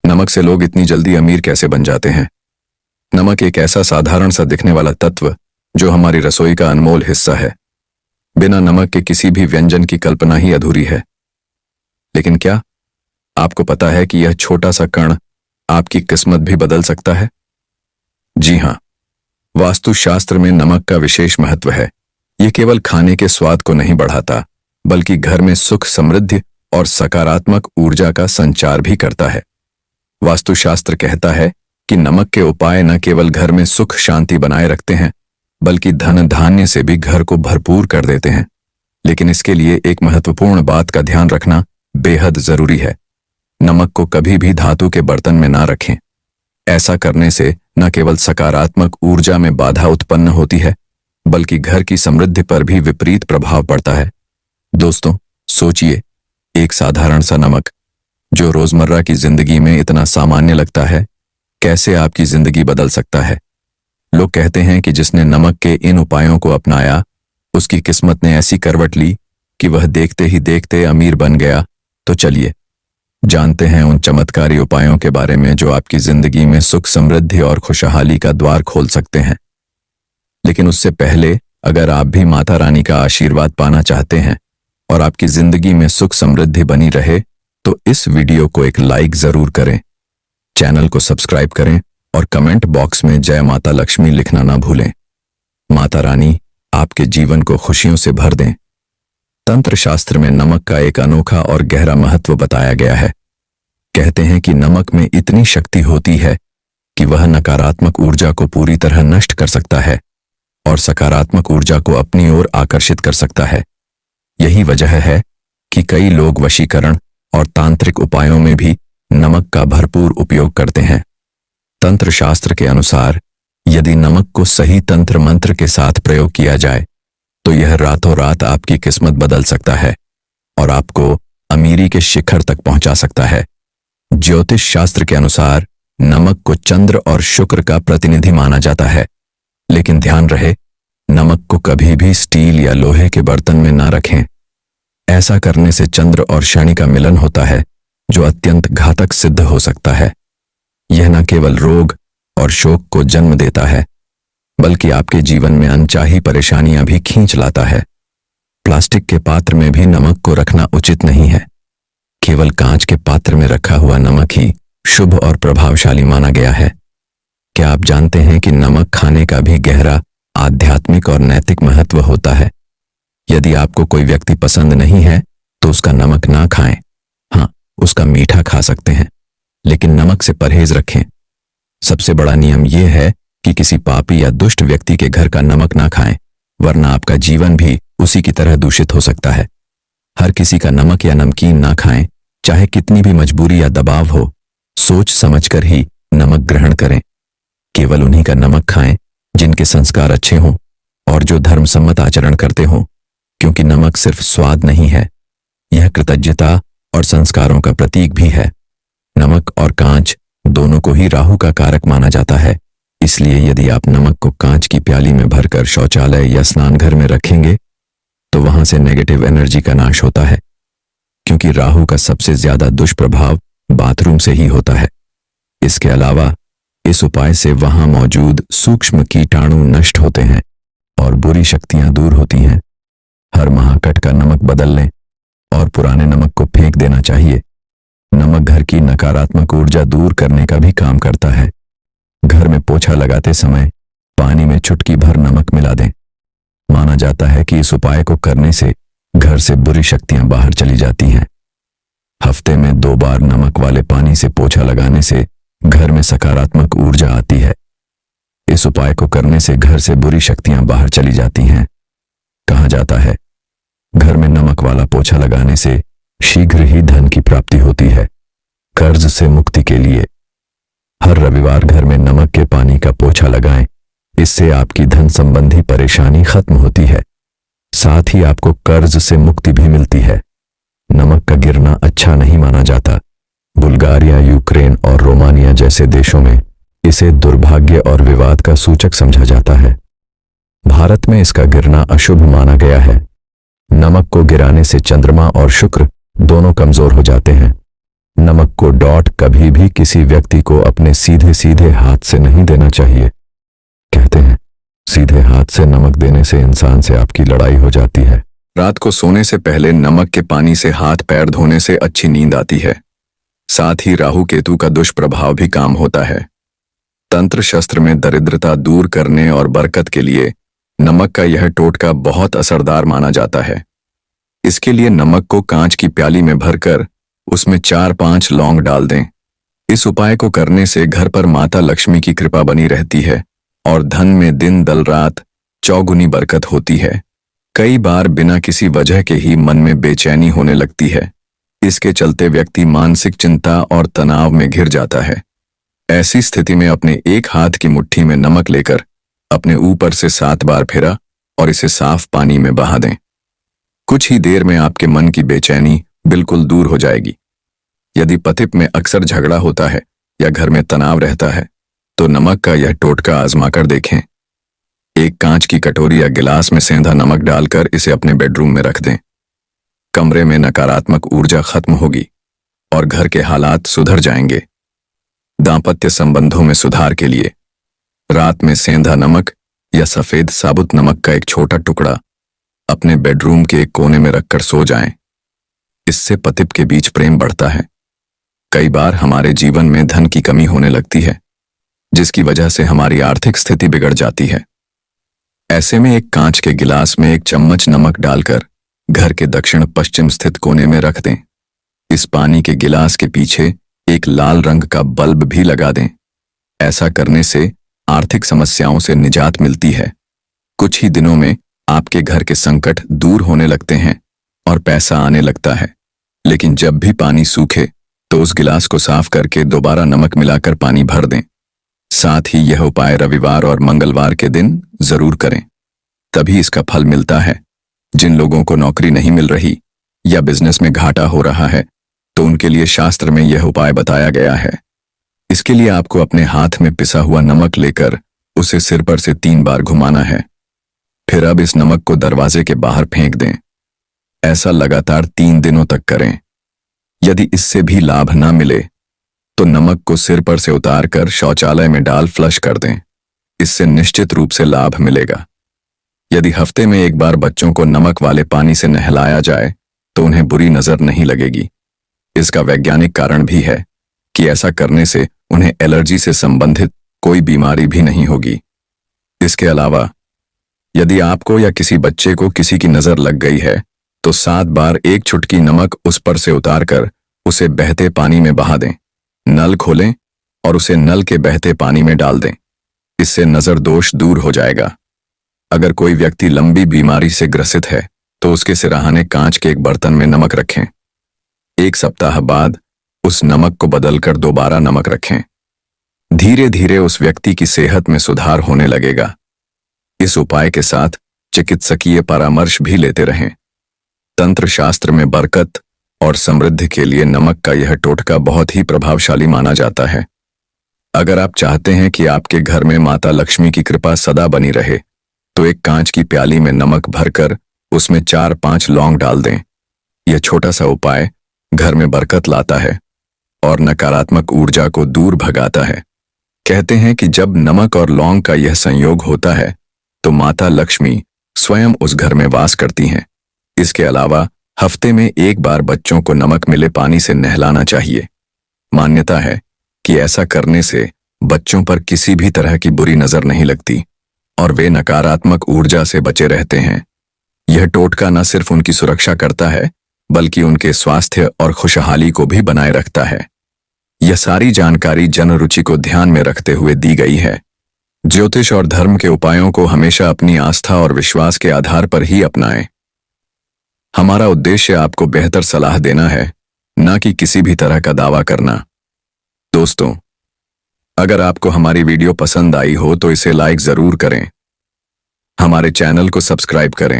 नमक से लोग इतनी जल्दी अमीर कैसे बन जाते हैं। नमक एक ऐसा साधारण सा दिखने वाला तत्व जो हमारी रसोई का अनमोल हिस्सा है। बिना नमक के किसी भी व्यंजन की कल्पना ही अधूरी है। लेकिन क्या आपको पता है कि यह छोटा सा कण आपकी किस्मत भी बदल सकता है? जी हां, वास्तुशास्त्र में नमक का विशेष महत्व है। यह केवल खाने के स्वाद को नहीं बढ़ाता, बल्कि घर में सुख, समृद्धि और सकारात्मक ऊर्जा का संचार भी करता है। वास्तुशास्त्र कहता है कि नमक के उपाय न केवल घर में सुख शांति बनाए रखते हैं, बल्कि धन धान्य से भी घर को भरपूर कर देते हैं। लेकिन इसके लिए एक महत्वपूर्ण बात का ध्यान रखना बेहद जरूरी है। नमक को कभी भी धातु के बर्तन में ना रखें। ऐसा करने से न केवल सकारात्मक ऊर्जा में बाधा उत्पन्न होती है, बल्कि घर की समृद्धि पर भी विपरीत प्रभाव पड़ता है। दोस्तों, सोचिए, एक साधारण सा नमक जो रोजमर्रा की जिंदगी में इतना सामान्य लगता है, कैसे आपकी जिंदगी बदल सकता है। लोग कहते हैं कि जिसने नमक के इन उपायों को अपनाया, उसकी किस्मत ने ऐसी करवट ली कि वह देखते ही देखते अमीर बन गया। तो चलिए जानते हैं उन चमत्कारी उपायों के बारे में जो आपकी जिंदगी में सुख, समृद्धि और खुशहाली का द्वार खोल सकते हैं। लेकिन उससे पहले, अगर आप भी माता रानी का आशीर्वाद पाना चाहते हैं और आपकी जिंदगी में सुख समृद्धि बनी रहे, तो इस वीडियो को एक लाइक जरूर करें, चैनल को सब्सक्राइब करें और कमेंट बॉक्स में जय माता लक्ष्मी लिखना ना भूलें। माता रानी आपके जीवन को खुशियों से भर दें। तंत्र शास्त्र में नमक का एक अनोखा और गहरा महत्व बताया गया है। कहते हैं कि नमक में इतनी शक्ति होती है कि वह नकारात्मक ऊर्जा को पूरी तरह नष्ट कर सकता है और सकारात्मक ऊर्जा को अपनी ओर आकर्षित कर सकता है। यही वजह है कि कई लोग वशीकरण और तांत्रिक उपायों में भी नमक का भरपूर उपयोग करते हैं। तंत्र शास्त्र के अनुसार यदि नमक को सही तंत्र मंत्र के साथ प्रयोग किया जाए तो यह रातों रात आपकी किस्मत बदल सकता है और आपको अमीरी के शिखर तक पहुंचा सकता है। ज्योतिष शास्त्र के अनुसार नमक को चंद्र और शुक्र का प्रतिनिधि माना जाता है। लेकिन ध्यान रहे, नमक को कभी भी स्टील या लोहे के बर्तन में ना रखें। ऐसा करने से चंद्र और शनि का मिलन होता है, जो अत्यंत घातक सिद्ध हो सकता है। यह न केवल रोग और शोक को जन्म देता है, बल्कि आपके जीवन में अनचाही परेशानियां भी खींच लाता है। प्लास्टिक के पात्र में भी नमक को रखना उचित नहीं है। केवल कांच के पात्र में रखा हुआ नमक ही शुभ और प्रभावशाली माना गया है। क्या आप जानते हैं कि नमक खाने का भी गहरा आध्यात्मिक और नैतिक महत्व होता है? यदि आपको कोई व्यक्ति पसंद नहीं है तो उसका नमक ना खाएं। हाँ, उसका मीठा खा सकते हैं, लेकिन नमक से परहेज रखें। सबसे बड़ा नियम यह है कि किसी पापी या दुष्ट व्यक्ति के घर का नमक ना खाएं, वरना आपका जीवन भी उसी की तरह दूषित हो सकता है। हर किसी का नमक या नमकीन ना खाएं, चाहे कितनी भी मजबूरी या दबाव हो। सोच समझकर ही नमक ग्रहण करें। केवल उन्हीं का नमक खाएं जिनके संस्कार अच्छे हों और जो धर्म सम्मत आचरण करते हों, क्योंकि नमक सिर्फ स्वाद नहीं है, यह कृतज्ञता और संस्कारों का प्रतीक भी है। नमक और कांच दोनों को ही राहु का कारक माना जाता है। इसलिए यदि आप नमक को कांच की प्याली में भरकर शौचालय या स्नान घर में रखेंगे तो वहां से नेगेटिव एनर्जी का नाश होता है, क्योंकि राहु का सबसे ज्यादा दुष्प्रभाव बाथरूम से ही होता है। इसके अलावा इस उपाय से वहां मौजूद सूक्ष्म कीटाणु नष्ट होते हैं और बुरी शक्तियां दूर होती हैं। हर माह कट का नमक बदल लें और पुराने नमक को फेंक देना चाहिए। नमक घर की नकारात्मक ऊर्जा दूर करने का भी काम करता है। घर में पोछा लगाते समय पानी में चुटकी भर नमक मिला दें। माना जाता है कि इस उपाय को करने से घर से बुरी शक्तियां बाहर चली जाती हैं। हफ्ते में 2 बार नमक वाले पानी से पोछा लगाने से घर में सकारात्मक ऊर्जा आती है। इस उपाय को करने से घर से बुरी शक्तियां बाहर चली जाती हैं। कहा जाता है, घर में नमक वाला पोछा लगाने से शीघ्र ही धन की प्राप्ति होती है। कर्ज से मुक्ति के लिए हर रविवार घर में नमक के पानी का पोछा लगाएं। इससे आपकी धन संबंधी परेशानी खत्म होती है। साथ ही आपको कर्ज से मुक्ति भी मिलती है। नमक का गिरना अच्छा नहीं माना जाता। बुल्गारिया, यूक्रेन और रोमानिया जैसे देशों में इसे दुर्भाग्य और विवाद का सूचक समझा जाता है। भारत में इसका गिरना अशुभ माना गया है। नमक को गिराने से चंद्रमा और शुक्र दोनों कमजोर हो जाते हैं। नमक को डॉट कभी भी किसी व्यक्ति को अपने सीधे सीधे हाथ से नहीं देना चाहिए। कहते हैं सीधे हाथ से नमक देने से इंसान से आपकी लड़ाई हो जाती है। रात को सोने से पहले नमक के पानी से हाथ पैर धोने से अच्छी नींद आती है। साथ ही राहु केतु का दुष्प्रभाव भी काम होता है। तंत्र शास्त्र में दरिद्रता दूर करने और बरकत के लिए नमक का यह टोटका बहुत असरदार माना जाता है। इसके लिए नमक को कांच की प्याली में भरकर उसमें 4-5 लौंग डाल दें। इस उपाय को करने से घर पर माता लक्ष्मी की कृपा बनी रहती है और धन में दिन दल रात चौगुनी बरकत होती है। कई बार बिना किसी वजह के ही मन में बेचैनी होने लगती है। इसके चलते व्यक्ति मानसिक चिंता और तनाव में घिर जाता है। ऐसी स्थिति में अपने एक हाथ की मुट्ठी में नमक लेकर अपने ऊपर से 7 बार फेरा और इसे साफ पानी में बहा दें। कुछ ही देर में आपके मन की बेचैनी बिल्कुल दूर हो जाएगी। यदि पति में अक्सर झगड़ा होता है या घर में तनाव रहता है तो नमक का यह टोटका आजमाकर देखें। एक कांच की कटोरी या गिलास में सेंधा नमक डालकर इसे अपने बेडरूम में रख दें। कमरे में नकारात्मक ऊर्जा खत्म होगी और घर के हालात सुधर जाएंगे। दांपत्य संबंधों में सुधार के लिए रात में सेंधा नमक या सफेद साबुत नमक का एक छोटा टुकड़ा अपने बेडरूम के एक कोने में रखकर सो जाएं। इससे पति के बीच प्रेम बढ़ता है। कई बार हमारे जीवन में धन की कमी होने लगती है, जिसकी वजह से हमारी आर्थिक स्थिति बिगड़ जाती है। ऐसे में एक कांच के गिलास में 1 चम्मच नमक डालकर घर के दक्षिण पश्चिम स्थित कोने में रख दें। इस पानी के गिलास के पीछे एक लाल रंग का बल्ब भी लगा दें। ऐसा करने से आर्थिक समस्याओं से निजात मिलती है। कुछ ही दिनों में आपके घर के संकट दूर होने लगते हैं और पैसा आने लगता है। लेकिन जब भी पानी सूखे तो उस गिलास को साफ करके दोबारा नमक मिलाकर पानी भर दें। साथ ही यह उपाय रविवार और मंगलवार के दिन जरूर करें, तभी इसका फल मिलता है। जिन लोगों को नौकरी नहीं मिल रही या बिजनेस में घाटा हो रहा है तो उनके लिए शास्त्र में यह उपाय बताया गया है। इसके लिए आपको अपने हाथ में पिसा हुआ नमक लेकर उसे सिर पर से 3 बार घुमाना है। फिर अब इस नमक को दरवाजे के बाहर फेंक दें। ऐसा लगातार 3 दिनों तक करें। यदि इससे भी लाभ न मिले तो नमक को सिर पर से उतारकर शौचालय में डाल फ्लश कर दें। इससे निश्चित रूप से लाभ मिलेगा। यदि हफ्ते में 1 बार बच्चों को नमक वाले पानी से नहलाया जाए तो उन्हें बुरी नजर नहीं लगेगी। इसका वैज्ञानिक कारण भी है कि ऐसा करने से उन्हें एलर्जी से संबंधित कोई बीमारी भी नहीं होगी। इसके अलावा यदि आपको या किसी बच्चे को किसी की नजर लग गई है तो 7 बार 1 चुटकी नमक उस पर से उतारकर उसे बहते पानी में बहा दें। नल खोलें और उसे नल के बहते पानी में डाल दें। इससे नजर दोष दूर हो जाएगा। अगर कोई व्यक्ति लंबी बीमारी से ग्रसित है तो उसके सिरहाने कांच के एक बर्तन में नमक रखें। 1 सप्ताह बाद उस नमक को बदलकर दोबारा नमक रखें। धीरे धीरे उस व्यक्ति की सेहत में सुधार होने लगेगा। इस उपाय के साथ चिकित्सकीय परामर्श भी लेते रहें। तंत्र शास्त्र में बरकत और समृद्धि के लिए नमक का यह टोटका बहुत ही प्रभावशाली माना जाता है। अगर आप चाहते हैं कि आपके घर में माता लक्ष्मी की कृपा सदा बनी रहे तो एक कांच की प्याली में नमक भरकर उसमें 4-5 लौंग डाल दें। यह छोटा सा उपाय घर में बरकत लाता है और नकारात्मक ऊर्जा को दूर भगाता है। कहते हैं कि जब नमक और लौंग का यह संयोग होता है तो माता लक्ष्मी स्वयं उस घर में वास करती हैं। इसके अलावा हफ्ते में 1 बार बच्चों को नमक मिले पानी से नहलाना चाहिए। मान्यता है कि ऐसा करने से बच्चों पर किसी भी तरह की बुरी नजर नहीं लगती और वे नकारात्मक ऊर्जा से बचे रहते हैं। यह टोटका न सिर्फ उनकी सुरक्षा करता है बल्कि उनके स्वास्थ्य और खुशहाली को भी बनाए रखता है। यह सारी जानकारी जन रुचि को ध्यान में रखते हुए दी गई है। ज्योतिष और धर्म के उपायों को हमेशा अपनी आस्था और विश्वास के आधार पर ही अपनाएं। हमारा उद्देश्य आपको बेहतर सलाह देना है, न कि किसी भी तरह का दावा करना। दोस्तों, अगर आपको हमारी वीडियो पसंद आई हो तो इसे लाइक जरूर करें। हमारे चैनल को सब्सक्राइब करें